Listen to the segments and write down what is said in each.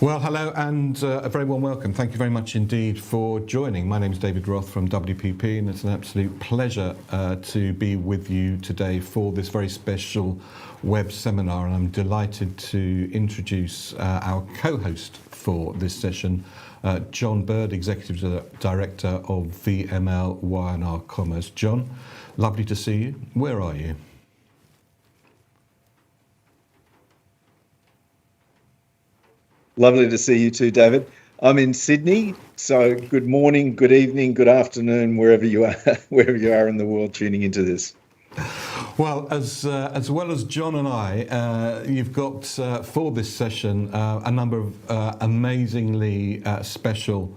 Well, hello and a very warm welcome. Thank you very much indeed for joining. My name is David Roth from WPP, and it's an absolute pleasure to be with you today for this very special web seminar. And I'm delighted to introduce our co-host for this session, Jon Bird, Executive Director of VMLY&R Commerce. Jon, lovely to see you. Where are you? Lovely to see you too, David. I'm in Sydney, so good morning, good evening, good afternoon, wherever you are in the world tuning into this. Well, as well as Jon and I, you've got for this session a number of amazingly special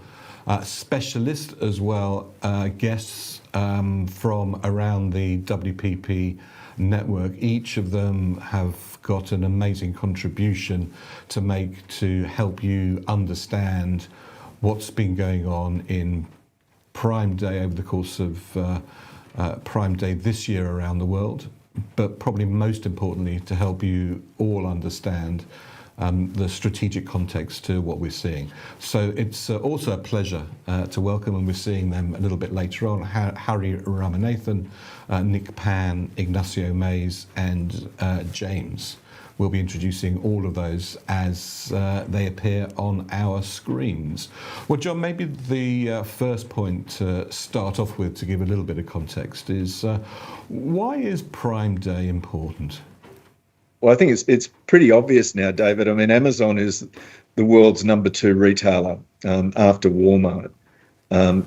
specialists as well, guests from around the WPP network. Each of them have got an amazing contribution to make to help you understand what's been going on in Prime Day over the course of Prime Day this year around the world, but probably most importantly to help you all understand the strategic context to what we're seeing. So it's also a pleasure to welcome, and we're seeing them a little bit later on, Harry Ramanathan, Nick Pan, Ignacio Mays and James. We'll be introducing all of those as they appear on our screens. Well, Jon, maybe the first point to start off with, to give a little bit of context, is why is Prime Day important? Well, I think it's pretty obvious now, David. I mean, Amazon is the world's number 2 retailer after Walmart.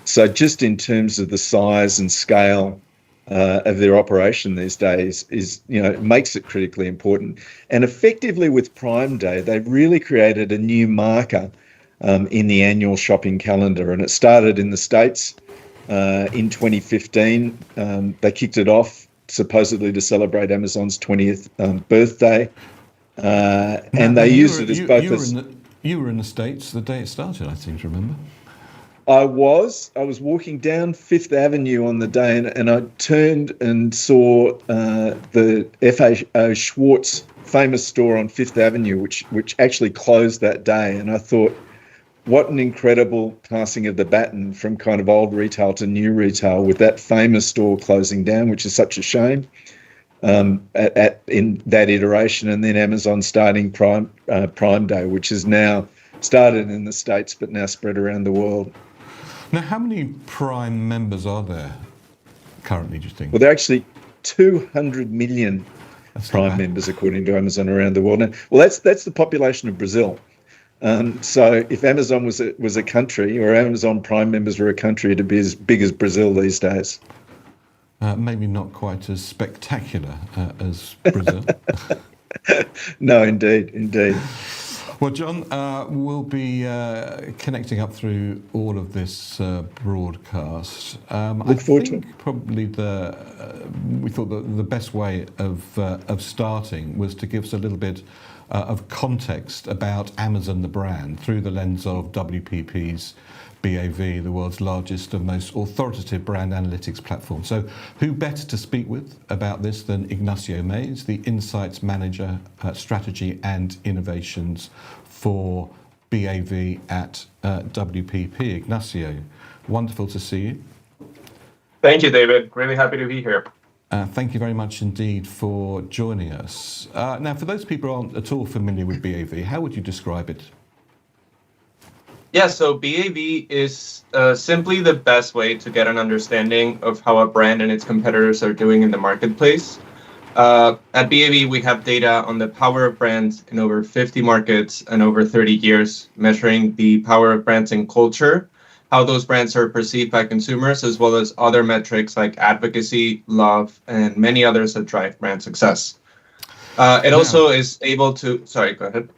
So just in terms of the size and scale of their operation these days makes it critically important. And effectively with Prime Day, they've really created a new marker in the annual shopping calendar. And it started in the States in 2015. They kicked it off supposedly to celebrate Amazon's 20th birthday. And they used it as both You were in the States the day it started, I seem to remember. I was walking down Fifth Avenue on the day, and I turned and saw the F.A. Schwartz famous store on Fifth Avenue, which actually closed that day. And I thought, what an incredible passing of the baton from kind of old retail to new retail, with that famous store closing down, which is such a shame in that iteration, and then Amazon starting Prime Day, which is now started in the States but now spread around the world. Now, how many Prime members are there currently, do you think? Well, there are actually 200 million Prime members, according to Amazon, around the world. Now, well, that's the population of Brazil. So if Amazon was a country, or Amazon Prime members were a country, it'd be as big as Brazil these days. Maybe not quite as spectacular as Brazil. No, indeed. Well, Jon, we'll be connecting up through all of this broadcast. Look forward to it. Probably we thought that the best way of starting was to give us a little bit of context about Amazon, the brand, through the lens of WPP's BAV, the world's largest and most authoritative brand analytics platform. So who better to speak with about this than Ignacio Mays, the Insights Manager, Strategy and Innovations for BAV at WPP. Ignacio, wonderful to see you. Thank you, David. Really happy to be here. Thank you very much indeed for joining us. Now, for those people who aren't at all familiar with BAV, how would you describe it? Yeah, so BAV is simply the best way to get an understanding of how a brand and its competitors are doing in the marketplace. At BAV, we have data on the power of brands in over 50 markets and over 30 years, measuring the power of brands in culture, how those brands are perceived by consumers, as well as other metrics like advocacy, love, and many others that drive brand success. It also is able to... Sorry, go ahead.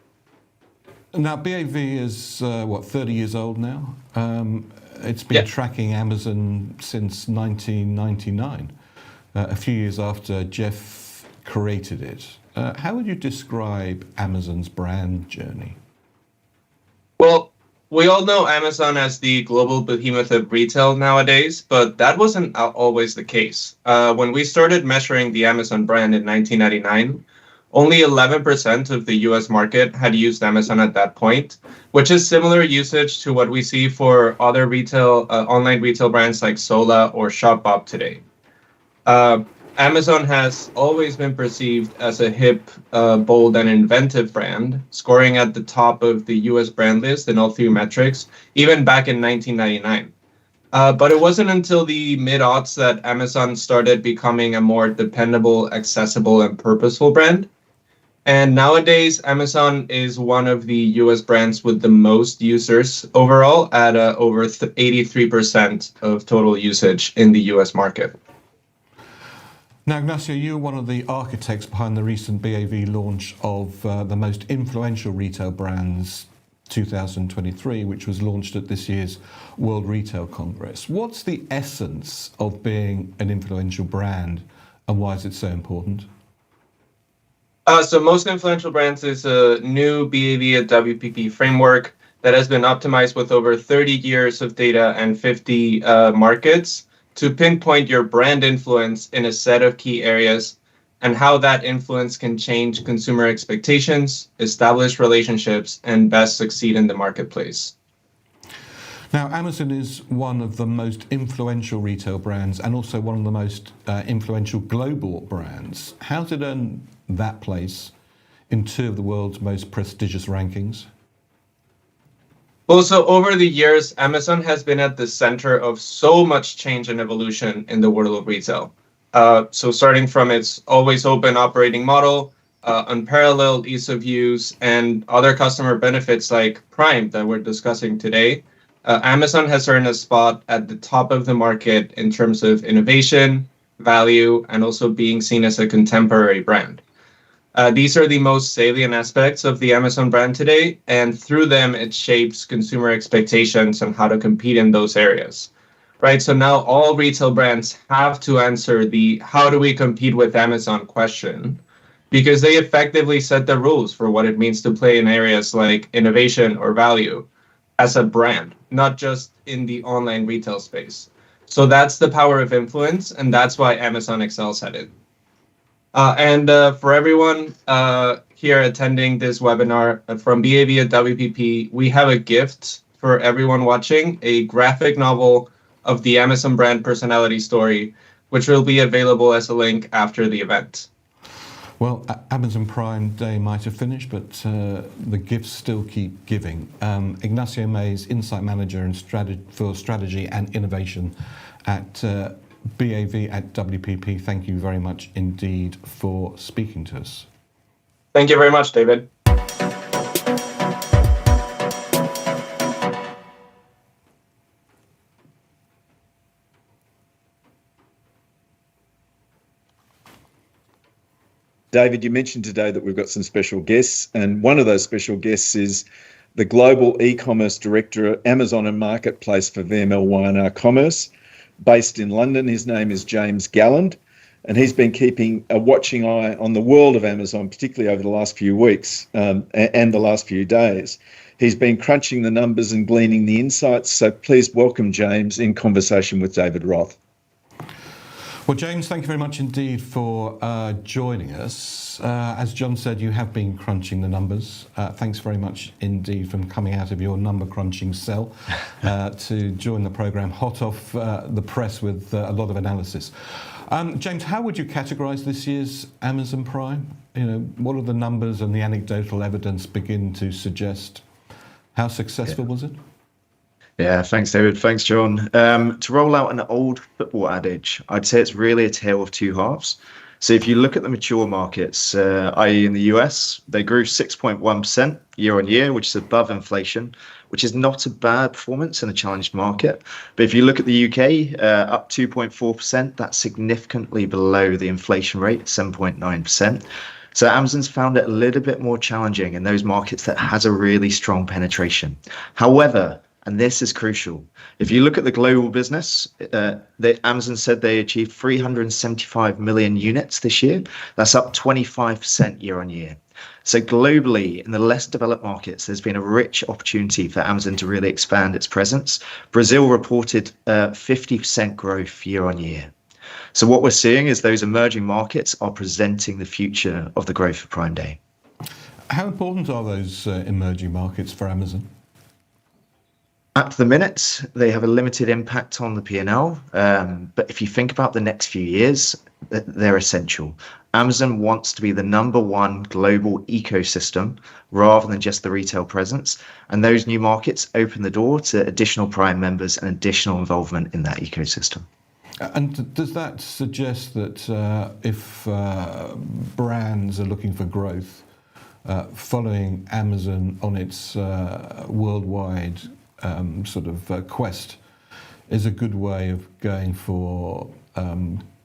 Now, BAV is, 30 years old now? It's been tracking Amazon since 1999, a few years after Jeff created it. How would you describe Amazon's brand journey? Well, we all know Amazon as the global behemoth of retail nowadays, but that wasn't always the case. When we started measuring the Amazon brand in 1999, only 11% of the US market had used Amazon at that point, which is similar usage to what we see for other online retail brands like Sola or Shopbop today. Amazon has always been perceived as a hip, bold, and inventive brand, scoring at the top of the US brand list in all three metrics, even back in 1999. But it wasn't until the mid-aughts that Amazon started becoming a more dependable, accessible, and purposeful brand. And nowadays, Amazon is one of the US brands with the most users overall at over 83% of total usage in the US market. Now, Ignacio, you were one of the architects behind the recent BAV launch of the most influential retail brands 2023, which was launched at this year's World Retail Congress. What's the essence of being an influential brand, and why is it so important? So Most Influential Brands is a new BAV at WPP framework that has been optimized with over 30 years of data and 50 markets to pinpoint your brand influence in a set of key areas and how that influence can change consumer expectations, establish relationships, and best succeed in the marketplace. Now, Amazon is one of the most influential retail brands and also one of the most influential global brands. How did it earn that place in two of the world's most prestigious rankings? Well, so over the years, Amazon has been at the center of so much change and evolution in the world of retail. So starting from its always open operating model, unparalleled ease of use, and other customer benefits like Prime that we're discussing today, Amazon has earned a spot at the top of the market in terms of innovation, value, and also being seen as a contemporary brand. These are the most salient aspects of the Amazon brand today, and through them, it shapes consumer expectations on how to compete in those areas. Right, so now all retail brands have to answer the "how do we compete with Amazon" question, because they effectively set the rules for what it means to play in areas like innovation or value as a brand, not just in the online retail space. So that's the power of influence, and that's why Amazon excels at it. And for everyone here attending this webinar from BAV at WPP, we have a gift for everyone watching, a graphic novel of the Amazon brand personality story, which will be available as a link after the event. Well, Amazon Prime Day might have finished, but the gifts still keep giving. Ignacio Mays, Insight Manager and for Strategy and Innovation at BAV at WPP. Thank you very much indeed for speaking to us. Thank you very much, David. David, you mentioned today that we've got some special guests, and one of those special guests is the Global E-Commerce Director at Amazon and Marketplace for VMLY&R Commerce, based in London. His name is James Galland, and he's been keeping a watching eye on the world of Amazon, particularly over the last few weeks and the last few days. He's been crunching the numbers and gleaning the insights, so please welcome James in conversation with David Roth. Well, James, thank you very much indeed for joining us. As Jon said, you have been crunching the numbers. Thanks very much indeed for coming out of your number crunching cell to join the programme hot off the press with a lot of analysis. James, how would you categorise this year's Amazon Prime? You know, what are the numbers and the anecdotal evidence begin to suggest? How successful was it? Yeah, thanks, David. Thanks, Jon. To roll out an old football adage, I'd say it's really a tale of two halves. So if you look at the mature markets, i.e. in the US, they grew 6.1% year on year, which is above inflation, which is not a bad performance in a challenged market. But if you look at the UK, up 2.4%, that's significantly below the inflation rate, 7.9%. So Amazon's found it a little bit more challenging in those markets that has a really strong penetration. However, and this is crucial, if you look at the global business, Amazon said they achieved 375 million units this year. That's up 25% year on year. So globally, in the less developed markets, there's been a rich opportunity for Amazon to really expand its presence. Brazil reported 50% growth year on year. So what we're seeing is those emerging markets are presenting the future of the growth of Prime Day. How important are those emerging markets for Amazon? At the minute, they have a limited impact on the P&L, but if you think about the next few years, they're essential. Amazon wants to be the #1 global ecosystem rather than just the retail presence, and those new markets open the door to additional Prime members and additional involvement in that ecosystem. And does that suggest that if brands are looking for growth, following Amazon on its worldwide quest is a good way of going for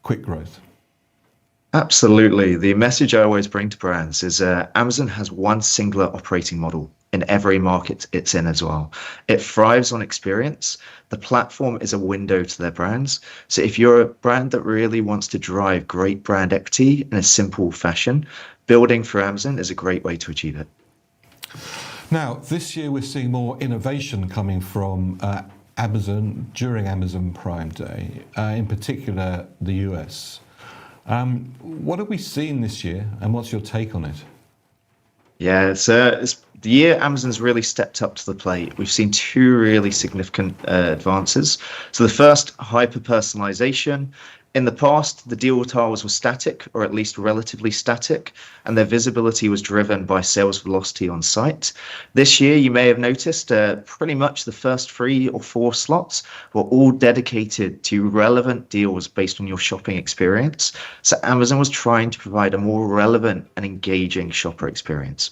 quick growth? Absolutely. The message I always bring to brands is Amazon has one singular operating model in every market it's in as well. It thrives on experience. The platform is a window to their brands. So if you're a brand that really wants to drive great brand equity in a simple fashion, building for Amazon is a great way to achieve it. Now, this year we're seeing more innovation coming from Amazon during Amazon Prime Day, in particular the US. What have we seen this year, and what's your take on it? Yeah, it's the year Amazon's really stepped up to the plate. We've seen two really significant advances. So the first, hyper-personalization. In the past, the deal tiles were static, or at least relatively static, and their visibility was driven by sales velocity on site. This year, you may have noticed pretty much the first 3 or 4 slots were all dedicated to relevant deals based on your shopping experience. So Amazon was trying to provide a more relevant and engaging shopper experience.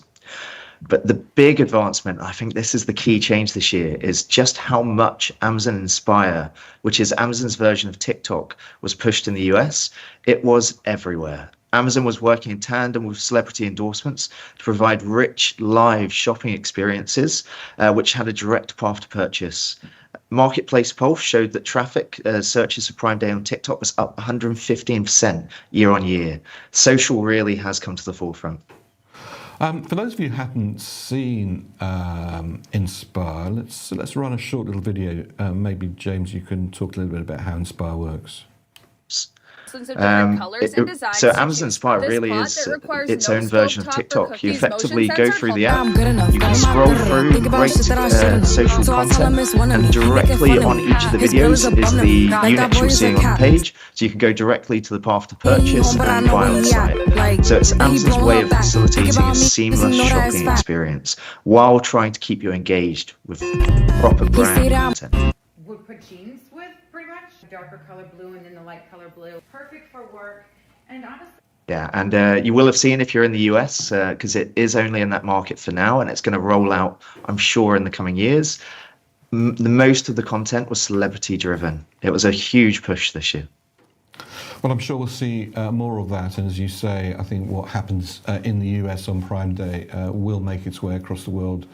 But the big advancement, I think this is the key change this year, is just how much Amazon Inspire, which is Amazon's version of TikTok, was pushed in the US. It was everywhere. Amazon was working in tandem with celebrity endorsements to provide rich live shopping experiences, which had a direct path to purchase. Marketplace Pulse showed that traffic searches for Prime Day on TikTok was up 115% year on year. Social really has come to the forefront. For those of you who haven't seen Inspire, let's run a short little video. Maybe, James, you can talk a little bit about how Inspire works. So Amazon Inspire really is its own version of TikTok. You effectively go through the app, you can scroll through great social content, and directly on each of the videos is the unit you're seeing on the page, so you can go directly to the path to purchase and buy on the site. So it's Amazon's way of facilitating a seamless shopping experience while trying to keep you engaged with proper brand content. Would put jeans with pretty much darker color blue and then the light color blue, perfect for work. And honestly, yeah, and you will have seen if you're in the US, because it is only in that market for now, and it's going to roll out, I'm sure, in the coming years. The most of the content was celebrity driven. It was a huge push this year. Well, I'm sure we'll see more of that, and as you say, I think what happens in the US on Prime Day will make its way across the world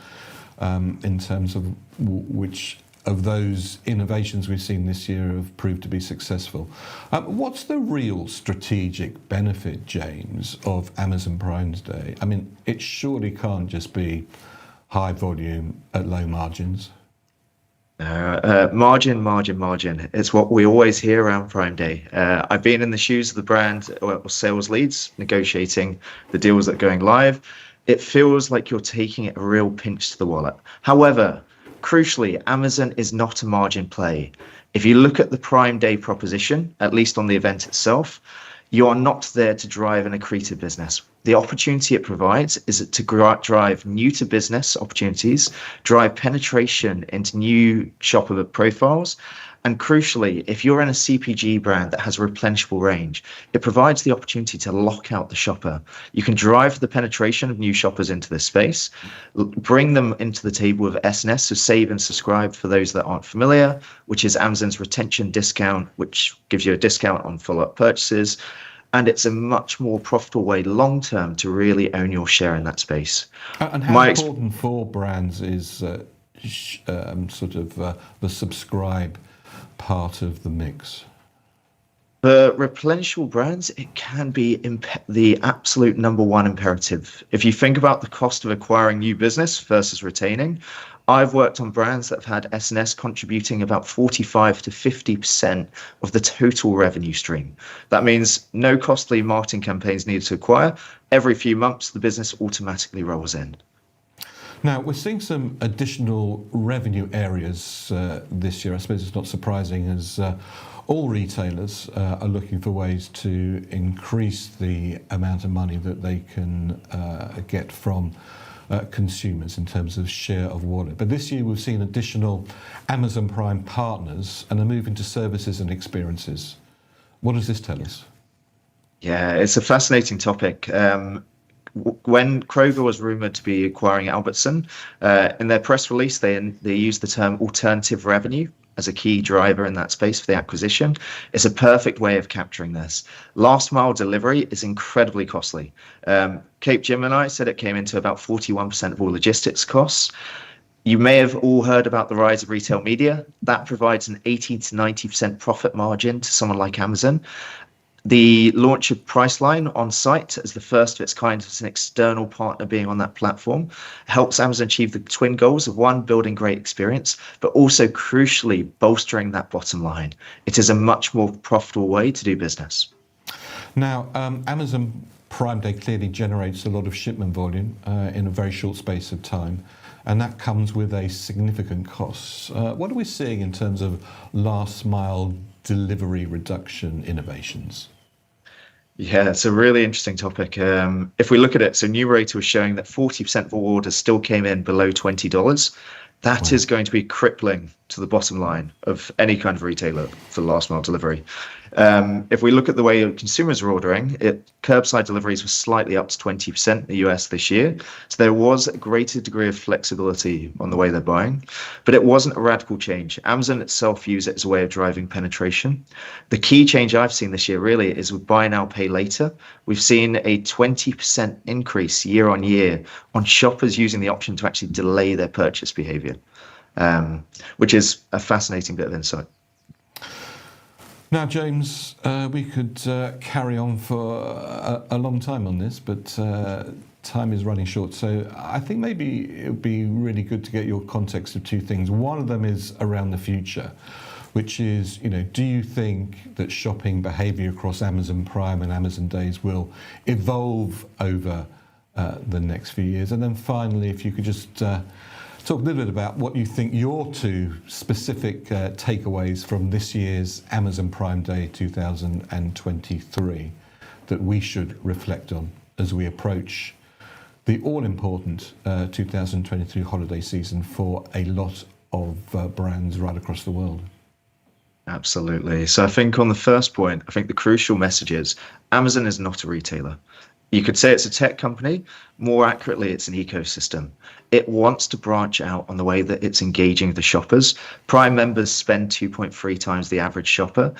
in terms of which of those innovations we've seen this year have proved to be successful. What's the real strategic benefit, James, of Amazon Prime Day? I mean, it surely can't just be high volume at low margins. Margin. It's what we always hear around Prime Day. I've been in the shoes of the brand or sales leads negotiating the deals that are going live. It feels like you're taking a real pinch to the wallet. However, crucially, Amazon is not a margin play. If you look at the Prime Day proposition, at least on the event itself, you are not there to drive an accretive business. The opportunity it provides is to drive new to business opportunities, drive penetration into new shopper profiles, and crucially, if you're in a CPG brand that has a replenishable range, it provides the opportunity to lock out the shopper. You can drive the penetration of new shoppers into this space, bring them into the table with SNS, so save and subscribe for those that aren't familiar, which is Amazon's retention discount, which gives you a discount on follow-up purchases. And it's a much more profitable way long-term to really own your share in that space. And how important for brands is the subscribe part of the mix? For replenishable brands, it can be the absolute #1 imperative. If you think about the cost of acquiring new business versus retaining, I've worked on brands that have had S&S contributing about 45 to 50% of the total revenue stream. That means no costly marketing campaigns needed to acquire. Every few months, the business automatically rolls in. Now, we're seeing some additional revenue areas this year. I suppose it's not surprising, as all retailers are looking for ways to increase the amount of money that they can get from consumers in terms of share of wallet. But this year we've seen additional Amazon Prime partners and a move into services and experiences. What does this tell us? Yeah, it's a fascinating topic. When Kroger was rumored to be acquiring Albertson, in their press release, they used the term alternative revenue as a key driver in that space for the acquisition. It's a perfect way of capturing this. Last mile delivery is incredibly costly. Capgemini said it came into about 41% of all logistics costs. You may have all heard about the rise of retail media. That provides an 80 to 90% profit margin to someone like Amazon. The launch of Priceline on site as the first of its kind as an external partner being on that platform helps Amazon achieve the twin goals of, one, building great experience, but also crucially bolstering that bottom line. It is a much more profitable way to do business. Now, Amazon Prime Day clearly generates a lot of shipment volume in a very short space of time, and that comes with a significant cost. What are we seeing in terms of last mile delivery reduction innovations? Yeah, it's a really interesting topic. If we look at it, so Numerator was showing that 40% of all orders still came in below $20. That is going to be crippling to the bottom line of any kind of retailer for last mile delivery. If we look at the way consumers are ordering, curbside deliveries were slightly up to 20% in the US this year. So there was a greater degree of flexibility on the way they're buying, but it wasn't a radical change. Amazon itself views it as a way of driving penetration. The key change I've seen this year really is with buy now, pay later. We've seen a 20% increase year on year on shoppers using the option to actually delay their purchase behavior, which is a fascinating bit of insight. Now, James, we could carry on for a long time on this, but time is running short. So I think maybe it would be really good to get your context of two things. One of them is around the future, which is, do you think that shopping behavior across Amazon Prime and Amazon Days will evolve over the next few years? And then finally, if you could just talk a little bit about what you think your two specific takeaways from this year's Amazon Prime Day 2023 that we should reflect on as we approach the all-important 2023 holiday season for a lot of brands right across the world. Absolutely. So I think on the first point, I think the crucial message is Amazon is not a retailer. You could say it's a tech company. More accurately, it's an ecosystem. It wants to branch out on the way that it's engaging the shoppers. Prime members spend 2.3 times the average shopper.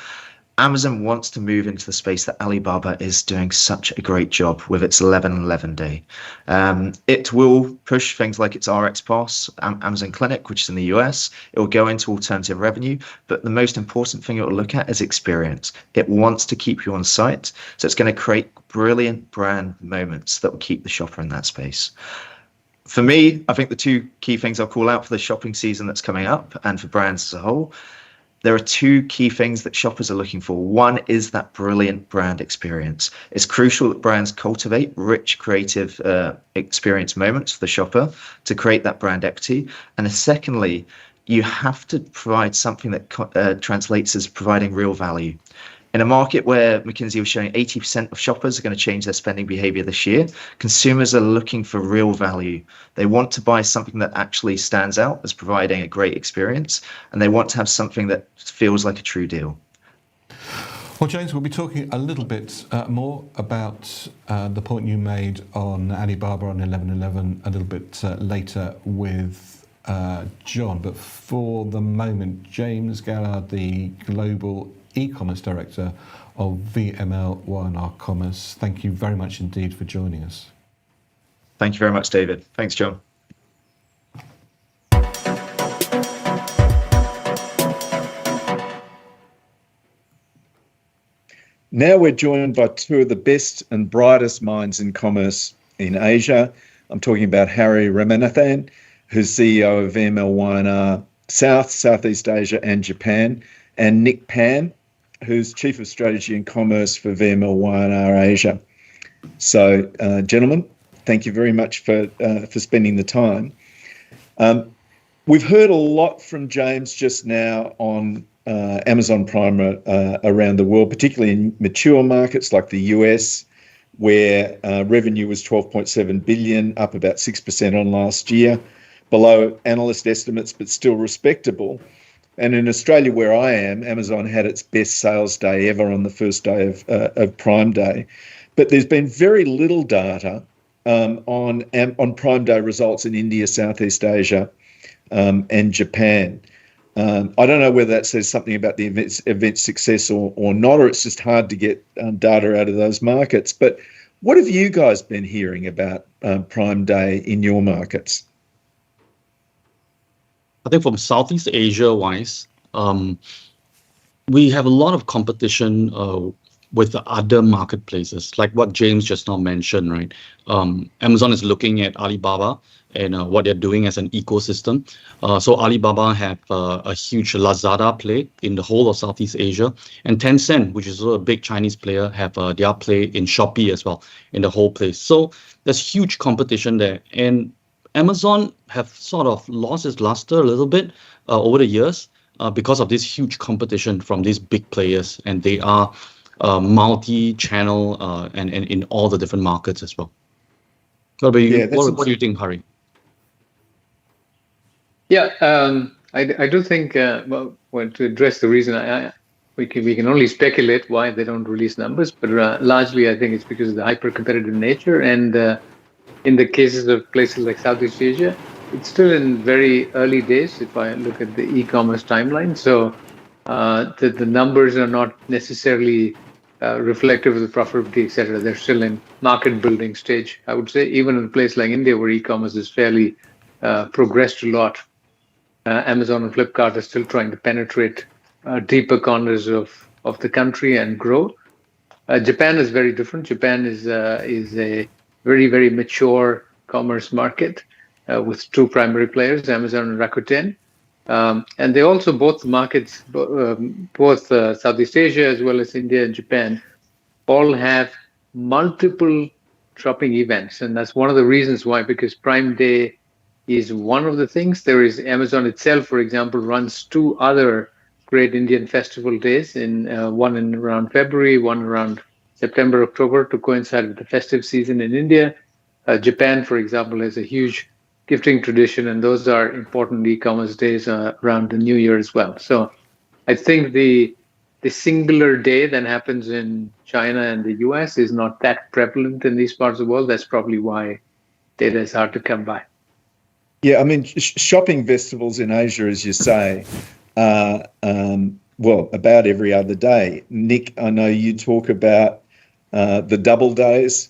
Amazon wants to move into the space that Alibaba is doing such a great job with its 11/11 day. It will push things like its RX Pass, Amazon Clinic, which is in the US. It will go into alternative revenue, but the most important thing it will look at is experience. It wants to keep you on site, so it's going to create brilliant brand moments that will keep the shopper in that space. For me, I think the two key things I'll call out for the shopping season that's coming up and for brands as a whole, there are two key things that shoppers are looking for. One is that brilliant brand experience. It's crucial that brands cultivate rich, creative experience moments for the shopper to create that brand equity. And secondly, you have to provide something that translates as providing real value. In a market where McKinsey was showing 80% of shoppers are going to change their spending behavior this year, consumers are looking for real value. They want to buy something that actually stands out as providing a great experience, and they want to have something that feels like a true deal. Well, James, we'll be talking a little bit more about the point you made on Alibaba on 11/11 a little bit later with Jon. But for the moment, James Gallard, the Global E-commerce Director of VMLY&R Commerce, thank you very much indeed for joining us. Thank you very much, David. Thanks, Jon. Now we're joined by two of the best and brightest minds in commerce in Asia. I'm talking about Hari Ramanathan, who's CEO of VMLY&R Southeast Asia and Japan, and Nick Pan, who's Chief of Strategy and Commerce for VMLY&R Asia. So, gentlemen, thank you very much for spending the time. We've heard a lot from James just now on Amazon Prime around the world, particularly in mature markets like the US, where revenue was 12.7 billion, up about 6% on last year, below analyst estimates, but still respectable. And in Australia, where I am, Amazon had its best sales day ever on the first day of Prime Day. But there's been very little data on Prime Day results in India, Southeast Asia, and Japan. I don't know whether that says something about the event's success or not, or it's just hard to get data out of those markets. But what have you guys been hearing about Prime Day in your markets? I think from Southeast Asia wise, we have a lot of competition with the other marketplaces, like what James just now mentioned, right? Amazon is looking at Alibaba and what they're doing as an ecosystem. So Alibaba have a huge Lazada play in the whole of Southeast Asia, and Tencent, which is a big Chinese player, have their play in Shopee as well in the whole place. So there's huge competition there, and Amazon have sort of lost its luster a little bit over the years because of this huge competition from these big players, and they are multi-channel and in all the different markets as well. What about you? What do you think, Hari? Yeah, I do think, well, to address the reason, we can only speculate why they don't release numbers, but largely I think it's because of the hyper-competitive nature. And in the cases of places like Southeast Asia, it's still in very early days if I look at the e-commerce timeline. So the numbers are not necessarily reflective of the profitability, etc. They're still in market building stage, I would say. Even in a place like India, where e-commerce is fairly progressed a lot, Amazon and Flipkart are still trying to penetrate deeper corners of the country and grow. Japan is very different. Japan is a very, very mature commerce market with two primary players, Amazon and Rakuten. And they also, both markets, both Southeast Asia as well as India and Japan, all have multiple shopping events. And that's one of the reasons why, because Prime Day is one of the things. There is Amazon itself, for example, runs two other great Indian festival days, one in around February, one around September, October, to coincide with the festive season in India. Japan, for example, has a huge gifting tradition, and those are important e-commerce days around the New Year as well. So I think the singular day that happens in China and the US is not that prevalent in these parts of the world. That's probably why data is hard to come by. Yeah, I mean, shopping festivals in Asia, as you say, well, about every other day. Nick, I know you talk about the double days,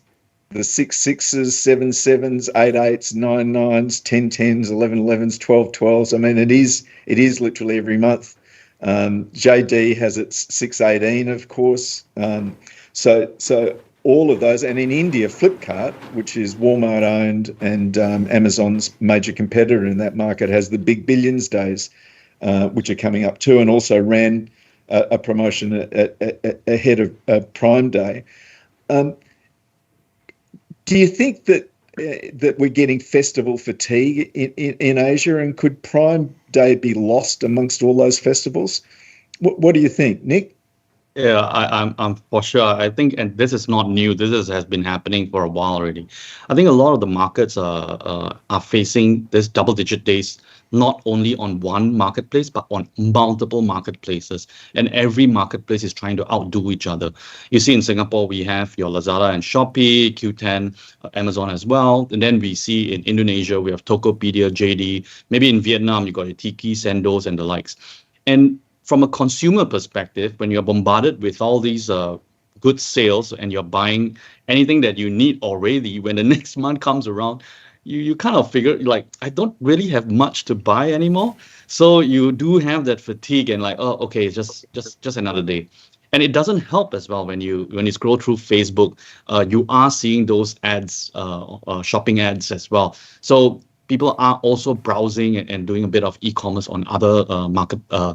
the 6 6s, 7 7s, 8 8s, 9 9s, 10 10s, 11 11s, 12 12s. I mean, it is literally every month. JD has its 618, of course. So all of those, and in India, Flipkart, which is Walmart owned and Amazon's major competitor in that market, has the Big Billions Days, which are coming up too, and also ran a promotion ahead of Prime Day. Do you think that we're getting festival fatigue in Asia, and could Prime Day be lost amongst all those festivals? What do you think, Nick? Yeah, I'm for sure. I think, and this is not new. This has been happening for a while already. I think a lot of the markets are facing this double-digit days, not only on one marketplace, but on multiple marketplaces. And every marketplace is trying to outdo each other. You see in Singapore, we have your Lazada and Shopee, Q10, Amazon as well. And then we see in Indonesia, we have Tokopedia, JD. Maybe in Vietnam, you got your Tiki, Sendos, and the likes. And from a consumer perspective, when you're bombarded with all these good sales and you're buying anything that you need already, when the next month comes around, you kind of figure, like, I don't really have much to buy anymore. So you do have that fatigue and like, oh, okay, just another day. And it doesn't help as well when you scroll through Facebook, you are seeing those ads, shopping ads as well. So people are also browsing and doing a bit of e-commerce on other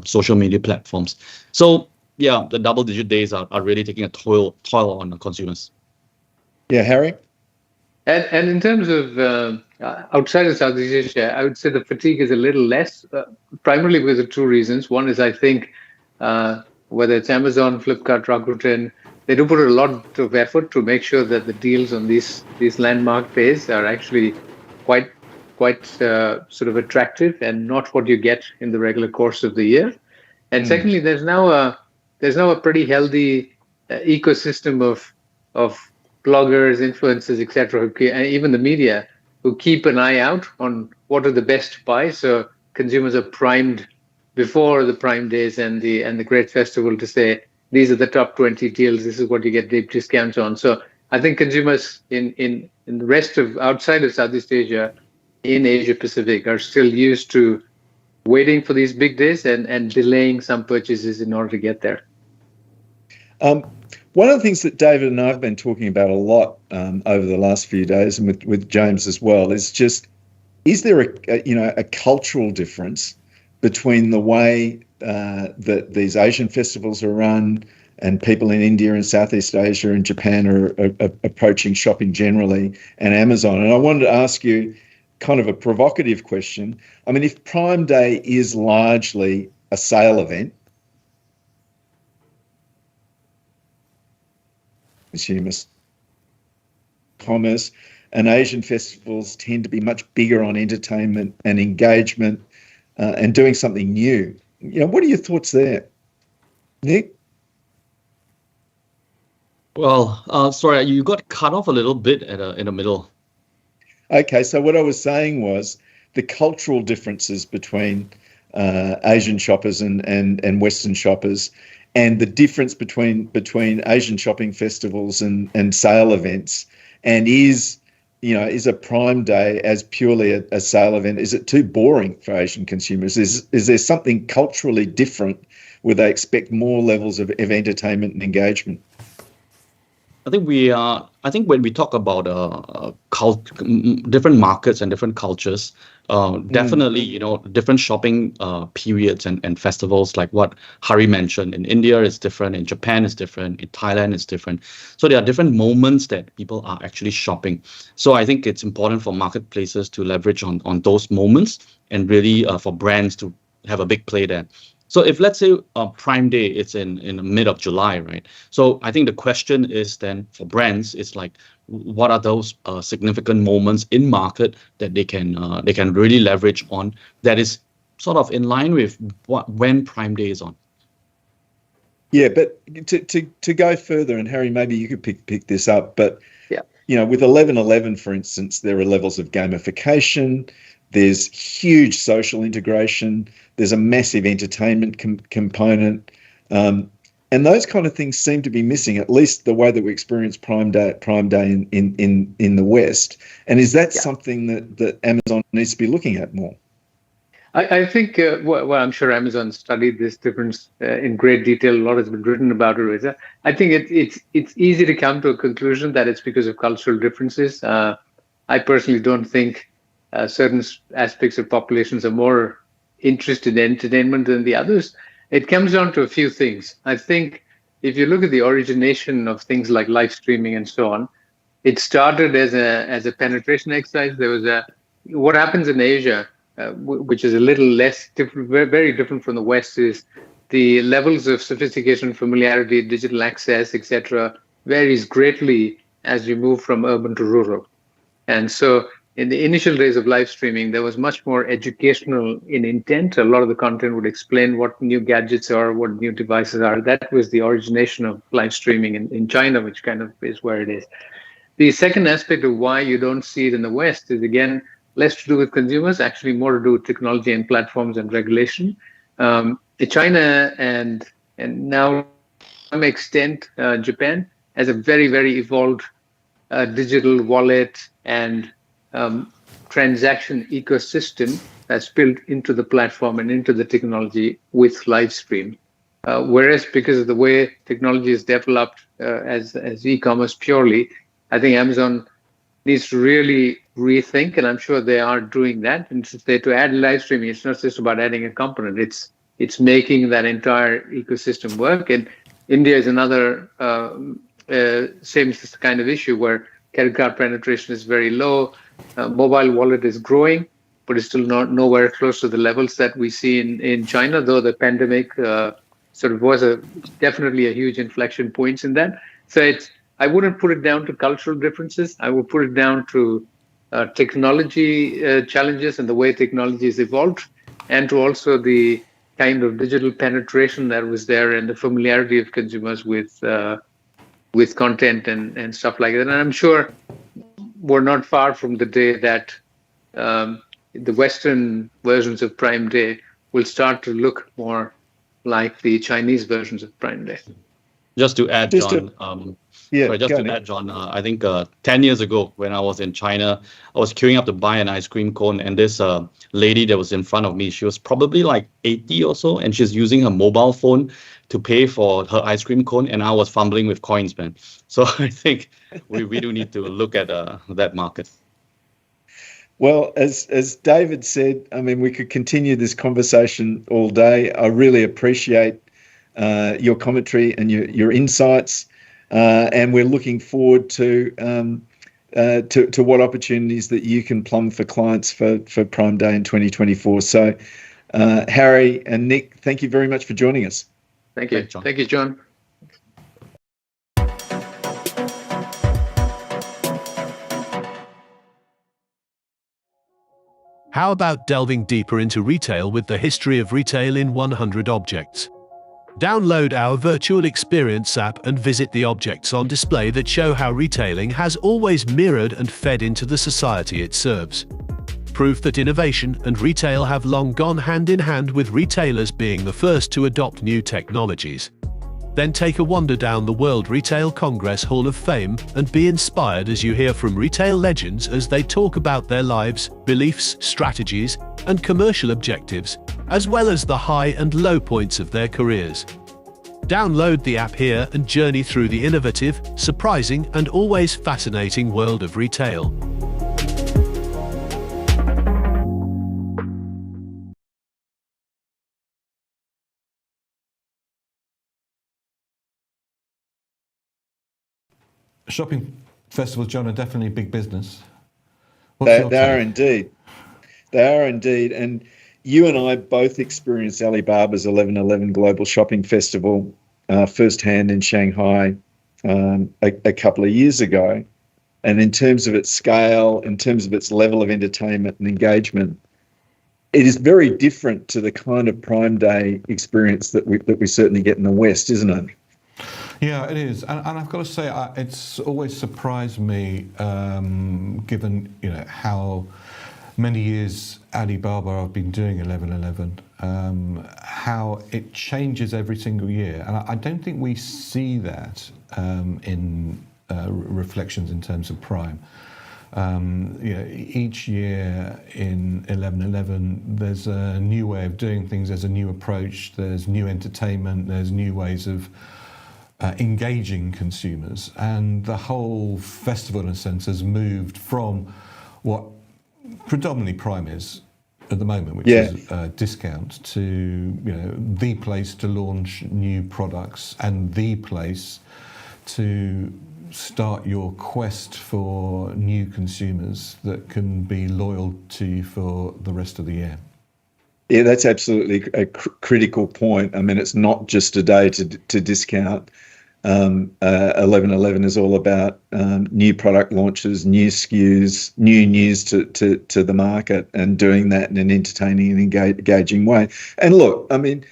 social media platforms. So yeah, the double-digit days are really taking a toll on the consumers. Yeah, Harry? And in terms of outside of Southeast Asia, I would say the fatigue is a little less, primarily because of two reasons. One is I think whether it's Amazon, Flipkart, Rakuten, they do put a lot of effort to make sure that the deals on these landmark days are actually quite sort of attractive and not what you get in the regular course of the year. And secondly, there's now a pretty healthy ecosystem of bloggers, influencers, etc., and even the media who keep an eye out on what are the best buys. So consumers are primed before the Prime Days and the Great Festival to say these are the top 20 deals. This is what you get deep discounts on. So I think consumers in the rest of outside of Southeast Asia, in Asia Pacific, are still used to waiting for these big days and delaying some purchases in order to get there. One of the things that David and I have been talking about a lot over the last few days, and with James as well, is there a cultural difference between the way that these Asian festivals are run and people in India and Southeast Asia and Japan are approaching shopping generally, and Amazon? And I wanted to ask you kind of a provocative question. I mean, if Prime Day is largely a sale event, consumers, commerce, and Asian festivals tend to be much bigger on entertainment and engagement and doing something new. What are your thoughts there, Nick? Well, sorry, you got cut off a little bit in the middle. Okay, so what I was saying was the cultural differences between Asian shoppers and Western shoppers, and the difference between Asian shopping festivals and sale events, and is a Prime Day as purely a sale event? Is it too boring for Asian consumers? Is there something culturally different where they expect more levels of entertainment and engagement? I think when we talk about different markets and different cultures, definitely, different shopping periods and festivals, like what Hari mentioned. In India, it's different. In Japan, it's different. In Thailand, it's different. So there are different moments that people are actually shopping. So I think it's important for marketplaces to leverage on those moments and really for brands to have a big play there. So if, let's say, Prime Day, it's in the mid of July, right? So I think the question is then for brands, it's like, what are those significant moments in market that they can really leverage on that is sort of in line with when Prime Day is on? Yeah, but to go further, and Harry, maybe you could pick this up, but with 11.11, for instance, there are levels of gamification. There's huge social integration. There's a massive entertainment component. And those kind of things seem to be missing, at least the way that we experience Prime Day in the West. And is that something that Amazon needs to be looking at more? I think, well, I'm sure Amazon studied this difference in great detail. A lot has been written about it. I think it's easy to come to a conclusion that it's because of cultural differences. I personally don't think certain aspects of populations are more interested in entertainment than the others. It comes down to a few things. I think if you look at the origination of things like live streaming and so on, it started as a penetration exercise. There was what happens in Asia, which is a little less different, very different from the West, is the levels of sophistication, familiarity, digital access, etc., varies greatly as you move from urban to rural. And so in the initial days of live streaming, there was much more educational in intent. A lot of the content would explain what new gadgets are, what new devices are. That was the origination of live streaming in China, which kind of is where it is. The second aspect of why you don't see it in the West is, again, less to do with consumers, actually more to do with technology and platforms and regulation. China and now, to some extent, Japan has a very, very evolved digital wallet and transaction ecosystem that's built into the platform and into the technology with live stream. Whereas because of the way technology is developed as e-commerce purely, I think Amazon needs to really rethink, and I'm sure they are doing that. And to add live streaming, it's not just about adding a component; it's making that entire ecosystem work. And India is another same kind of issue where credit card penetration is very low. Mobile wallet is growing, but it's still not nowhere close to the levels that we see in China, though the pandemic sort of was definitely a huge inflection points in that. So I wouldn't put it down to cultural differences. I would put it down to technology challenges and the way technology has evolved, and to also the kind of digital penetration that was there and the familiarity of consumers with content and stuff like that. And I'm sure we're not far from the day that the Western versions of Prime Day will start to look more like the Chinese versions of Prime Day. Just to add, Just John, I think 10 years ago when I was in China, I was queuing up to buy an ice cream cone, and this lady that was in front of me, she was probably like 80 or so, and she's using her mobile phone to pay for her ice cream cone, and I was fumbling with coins, man. So I think we do need to look at that market. Well, as David said, I mean, we could continue this conversation all day. I really appreciate your commentary and your insights, and we're looking forward to what opportunities that you can plumb for clients for Prime Day in 2024. So, Harry and Nick, thank you very much for joining us. Thank you. John. Thank you, John. How about delving deeper into retail with the history of retail in 100 objects? Download our virtual experience app and visit the objects on display that show how retailing has always mirrored and fed into the society it serves. Proof that innovation and retail have long gone hand in hand, with retailers being the first to adopt new technologies. Then take a wander down the World Retail Congress Hall of Fame and be inspired as you hear from retail legends as they talk about their lives, beliefs, strategies, and commercial objectives, as well as the high and low points of their careers. Download the app here and journey through the innovative, surprising, and always fascinating world of retail. Shopping festivals, John, are definitely big business. They are indeed. They are indeed. And you and I both experienced Alibaba's 11/11 Global Shopping Festival firsthand in Shanghai a couple of years ago. And in terms of its scale, in terms of its level of entertainment and engagement, it is very different to the kind of Prime Day experience that we certainly get in the West, isn't it? Yeah, it is, and I've got to say, it's always surprised me, given how many years Alibaba have been doing 11/11, how it changes every single year, and I don't think we see that in reflections in terms of Prime. Each year in 11/11, there's a new way of doing things, there's a new approach, there's new entertainment, there's new ways of engaging consumers, and the whole festival in a sense has moved from what predominantly Prime is at the moment, which is discount, to the place to launch new products and the place to start your quest for new consumers that can be loyal to you for the rest of the year. Yeah, that's absolutely a critical point. I mean, it's not just a day to discount. 11/11 is all about new product launches, new SKUs, new news to the market, and doing that in an entertaining and engaging way. And look, I mean,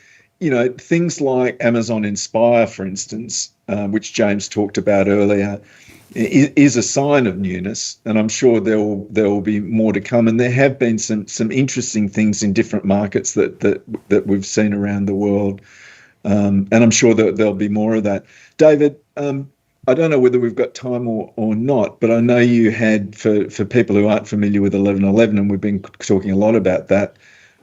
things like Amazon Inspire, for instance, which James talked about earlier, is a sign of newness, and I'm sure there will be more to come. And there have been some interesting things in different markets that we've seen around the world, and I'm sure that there'll be more of that. David, I don't know whether we've got time or not, but I know you had, for people who aren't familiar with 11/11, and we've been talking a lot about that,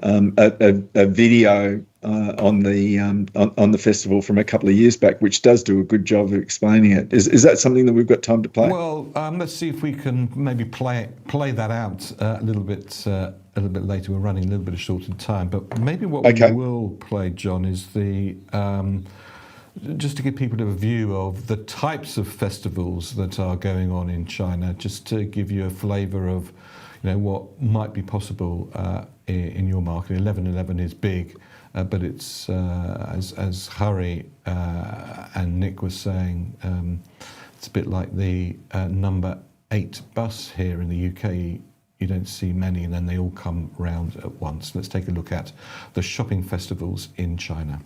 a video on the festival from a couple of years back, which does do a good job of explaining it. Is that something that we've got time to play? Well, let's see if we can maybe play that out a little bit later. We're running a little bit short in time, but maybe what we will play, Jon, is the just to give people a view of the types of festivals that are going on in China, just to give you a flavour of, what might be possible in your market. 11/11 is big, but it's as Hari and Nick was saying, it's a bit like the number 8 bus here in the UK. You don't see many, and then they all come round at once. Let's take a look at the shopping festivals in China.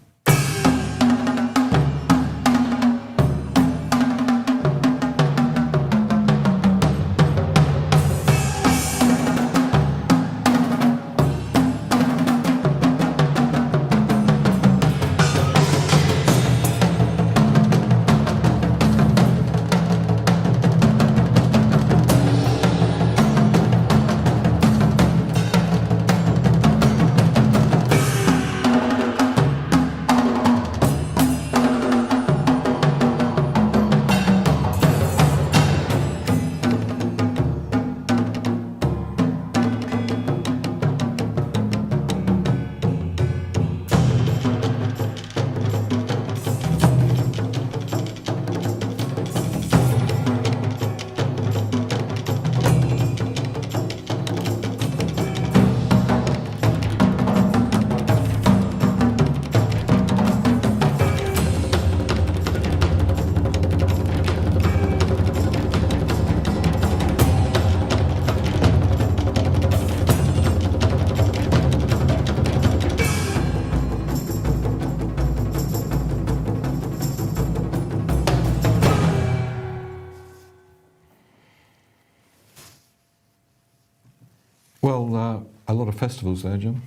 Well, a lot of festivals there, Jon.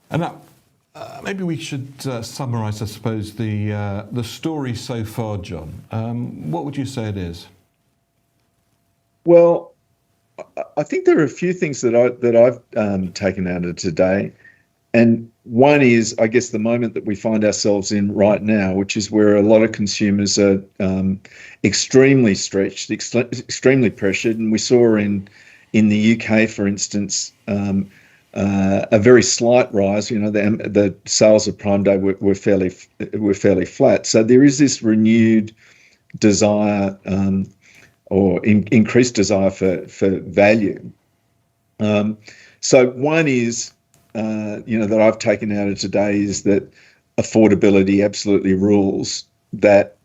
And now, maybe we should summarise, I suppose, the story so far, Jon. What would you say it is? Well, I think there are a few things that I've taken out of today, and one is, I guess, the moment that we find ourselves in right now, which is where a lot of consumers are extremely stretched, extremely pressured, and we saw in the UK, for instance, a very slight rise. The sales of Prime Day were fairly flat. So there is this renewed desire or increased desire for value. So one is, that I've taken out of today is that affordability absolutely rules. That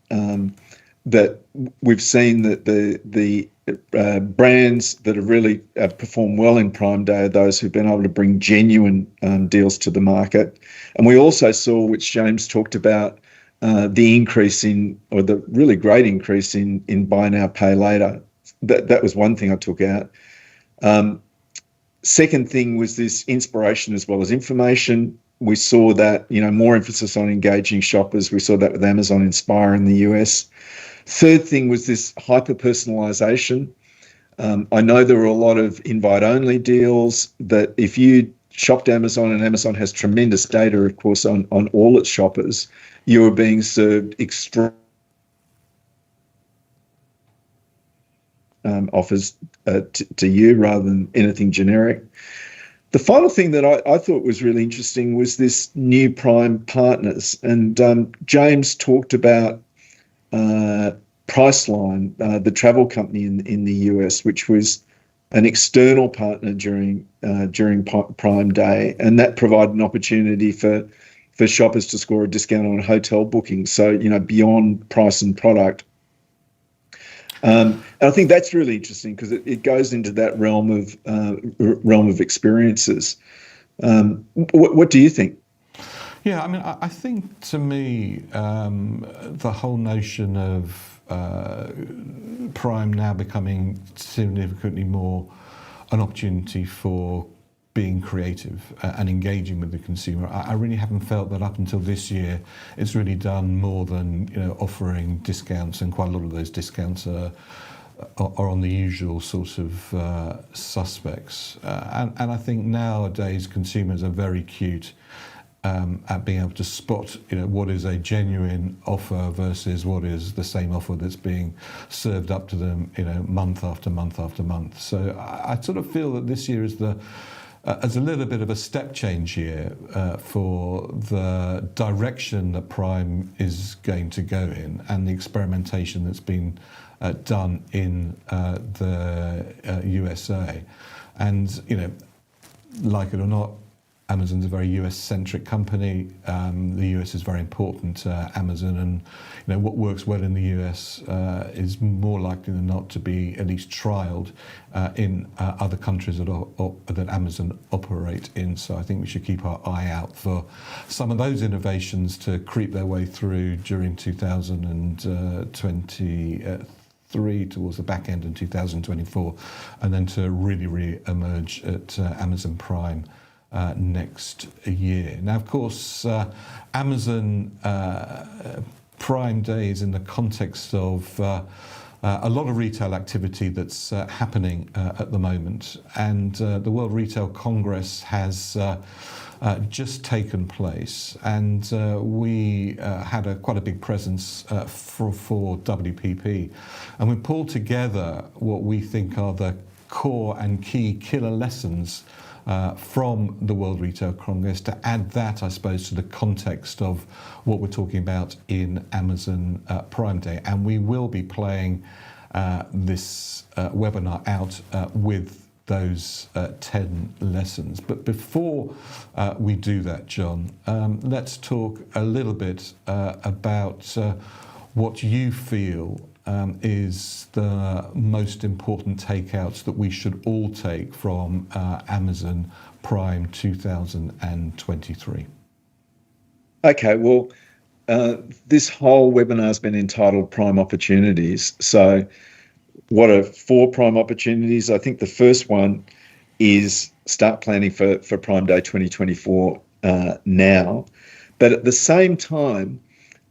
we've seen that the brands that have really performed well in Prime Day are those who've been able to bring genuine deals to the market. And we also saw, which James talked about, the increase or the really great increase in buy now, pay later. That was one thing I took out. Second thing was this inspiration as well as information. We saw that, more emphasis on engaging shoppers. We saw that with Amazon Inspire in the US. Third thing was this hyper-personalisation. I know there were a lot of invite-only deals that if you shopped Amazon, and Amazon has tremendous data, of course, on all its shoppers, you were being served extra offers to you rather than anything generic. The final thing that I thought was really interesting was this new Prime partners. And James talked about Priceline, the travel company in the US, which was an external partner during Prime Day, and that provided an opportunity for shoppers to score a discount on hotel bookings. So beyond price and product. And I think that's really interesting because it goes into that realm of experiences. What do you think? Yeah, I mean, I think to me, the whole notion of Prime now becoming significantly more an opportunity for being creative and engaging with the consumer. I really haven't felt that up until this year it's really done more than offering discounts, and quite a lot of those discounts are are on the usual sort of suspects. And I think nowadays consumers are very cute at being able to spot, what is a genuine offer versus what is the same offer that's being served up to them, month after month after month. So I sort of feel that this year is as a little bit of a step change year for the direction that Prime is going to go in, and the experimentation that's been done in the USA. And, like it or not, Amazon's a very US-centric company. The US is very important to Amazon, and what works well in the US is more likely than not to be at least trialed in other countries that Amazon operate in. So I think we should keep our eye out for some of those innovations to creep their way through during 2023 towards the back end in 2024, and then to really emerge at Amazon Prime next year. Now, of course, Amazon Prime Day is in the context of a lot of retail activity that's happening at the moment, and the World Retail Congress has just taken place, and we had quite a big presence for WPP, and we pulled together what we think are the core and key killer lessons from the World Retail Congress, to add that, I suppose, to the context of what we're talking about in Amazon Prime Day. And we will be playing this webinar out with those 10 lessons. But before we do that, Jon, let's talk a little bit about what you feel is the most important takeouts that we should all take from Amazon Prime 2023. Okay, well, this whole webinar has been entitled Prime Opportunities. So what are 4 prime opportunities? I think the first one is start planning for Prime Day 2024 now. But at the same time,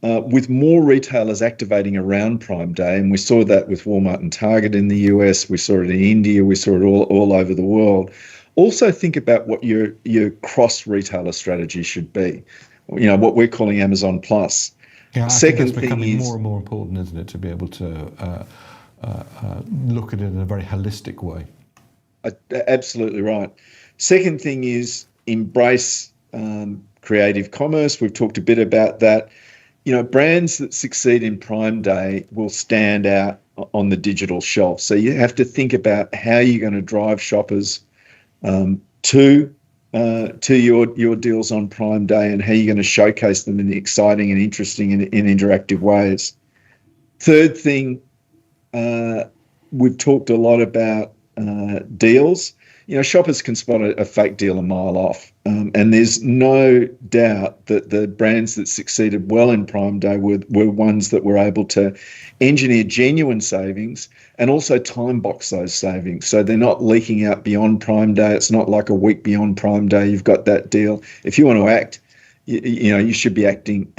with more retailers activating around Prime Day, and we saw that with Walmart and Target in the US, we saw it in India, we saw it all over the world. Also think about what your cross-retailer strategy should be. What we're calling Amazon Plus. Yeah, I think that's becoming more and more important, isn't it, to be able to look at it in a very holistic way. Absolutely right. Second thing is embrace creative commerce. We've talked a bit about that. Brands that succeed in Prime Day will stand out on the digital shelf. So you have to think about how you're going to drive shoppers to your deals on Prime Day, and how you're going to showcase them in the exciting and interesting and interactive ways. Third thing, we've talked a lot about deals. Shoppers can spot a fake deal a mile off. And there's no doubt that the brands that succeeded well in Prime Day were ones that were able to engineer genuine savings and also time box those savings. So they're not leaking out beyond Prime Day. It's not like a week beyond Prime Day, you've got that deal. If you want to act, you should be acting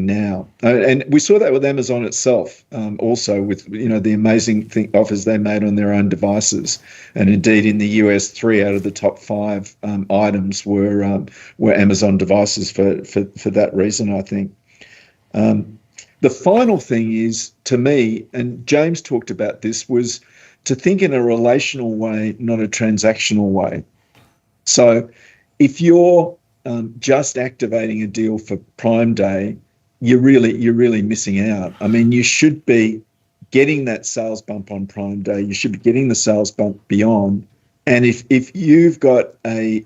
now. And we saw that with Amazon itself, also with the amazing offers they made on their own devices. And indeed, in the US, 3 out of the top 5 items were Amazon devices for that reason, I think. The final thing is, to me, and James talked about this, was to think in a relational way, not a transactional way. So if you're just activating a deal for Prime Day, you're really missing out. I mean, you should be getting that sales bump on Prime Day. You should be getting the sales bump beyond. And if you've got a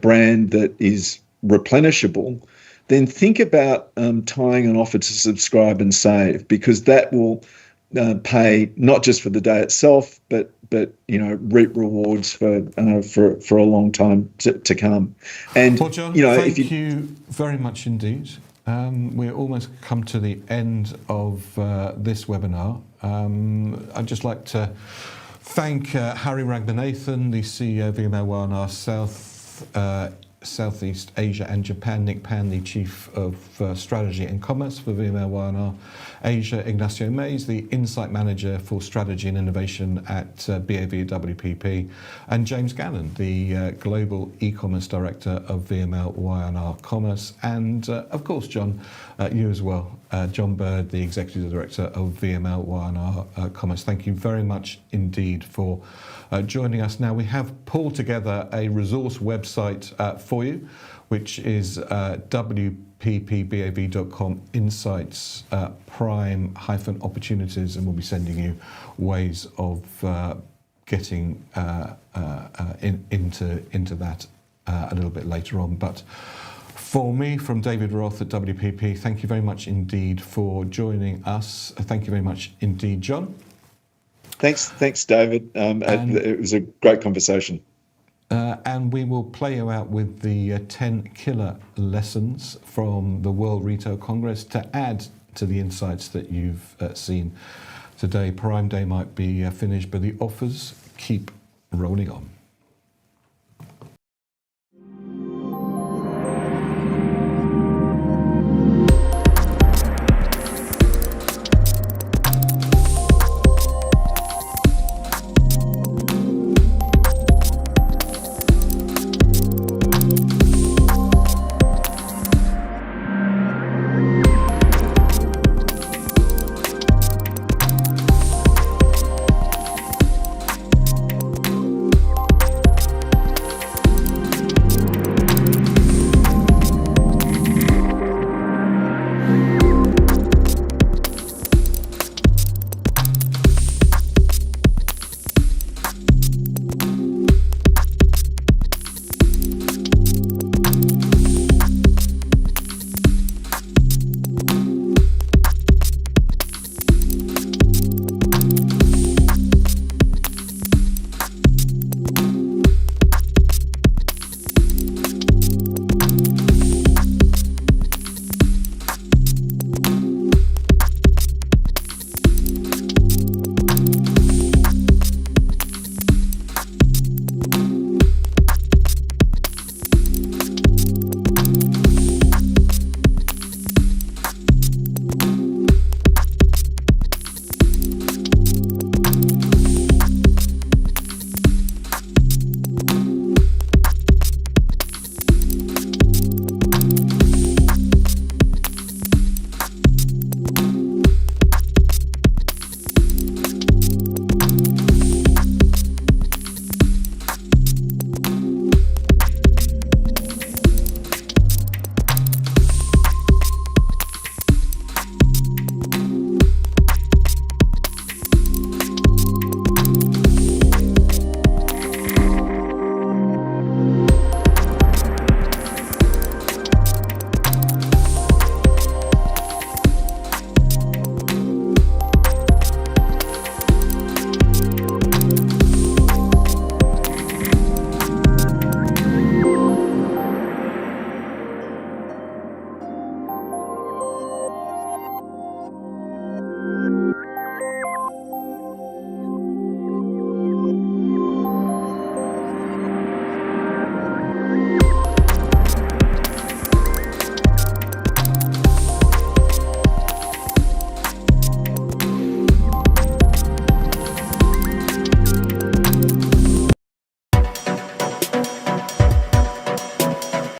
brand that is replenishable, then think about tying an offer to subscribe and save, because that will pay not just for the day itself, but reap rewards for a long time to come. And well, Jon, thank you very much indeed. We're almost come to the end of this webinar. I'd just like to thank Harry Raghunathan, the CEO of VMLY&R South Southeast Asia and Japan, Nick Pan, the Chief of Strategy and Commerce for VMLY&R Asia, Ignacio Mays, the Insight Manager for Strategy and Innovation at BAV at WPP, and James Gannon, the Global E-Commerce Director of VMLY&R Commerce, and of course, John, you as well, Jon Bird, the Executive Director of VMLY&R Commerce. Thank you very much indeed for joining us. Now, we have pulled together a resource website for you, which is wppbav.com insights prime-opportunities, and we'll be sending you ways of getting into that a little bit later on. But for me, from David Roth at WPP, thank you very much indeed for joining us. Thank you very much indeed, John. Thanks, David. It was a great conversation. And we will play you out with the 10 killer lessons from the World Retail Congress to add to the insights that you've seen today. Prime Day might be finished, but the offers keep rolling on.